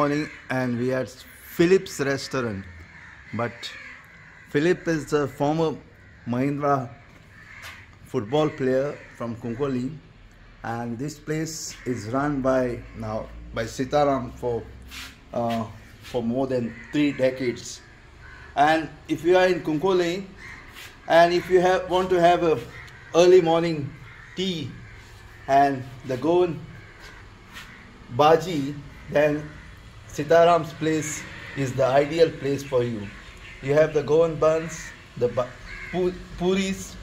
morning and we are at Philip's restaurant. But Philip is a former Mahindra football player from Kunkoli, and this place is run by Sitaram for more than 3 decades. And if you are in Kunkoli and if you want to have a early morning tea and the Goan Bhaji, then Sitaram's place is the ideal place for you. You have the Goan buns, the puris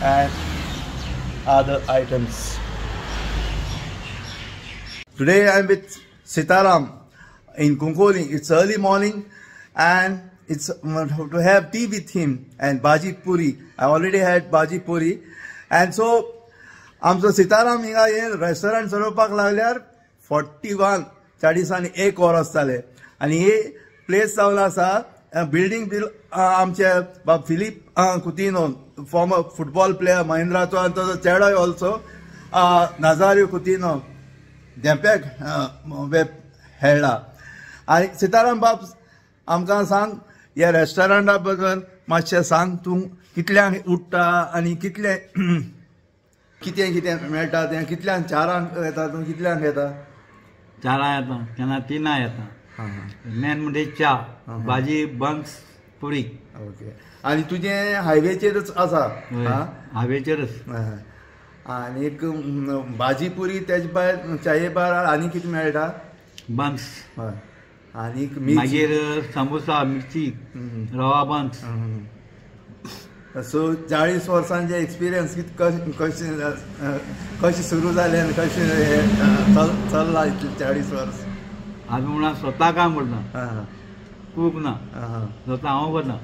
and other items. Today I am with Sitaram in Kunkoli. It's early morning and it's to have tea with him and Bhaji Puri. I already had Bhaji Puri. And so आमचो सिताराम हिंगा हे restaurant चलोवपाक लागल्यार 41 verse जाले आनी हे place जावन आसा building आमचे बाब Philip Coutinho farmer football player महिंद्राचो आनी ताचो चेडोय ऑल्सो नाजारियो कुतिनो धेंप्याक खेळ्ळा. आनी सिताराम बाब आमकां सांग ह्या रेस्टॉरंटा बद्दल मातशें सांग. तूं कितल्यांक उठ्ठा आनी कितें मेळटा तें कितल्यांक चारांक येता तूं कितल्यांक येता? 4 येता केन्ना 3 येता. मेन म्हणजे च्या भाजी बन्स पुरी. ओके. आनी तुजें हायवेचेरच आसा? हायवेचेरच. आनी एक भाजी पुरी तेजे भायर चाये भायर आनी कितें मेळटा? बन्स. हय. आनी मागीर समोसा मिर्ची रवा बन्स. सो 40 वर्सांचे एक्सपिरियन्स कशें सुरू जालें आनी कशें चल्लां इतलें 40 वर्स? आमी म्हणून स्वता काम करता, कूक ना, स्वता हांव करता.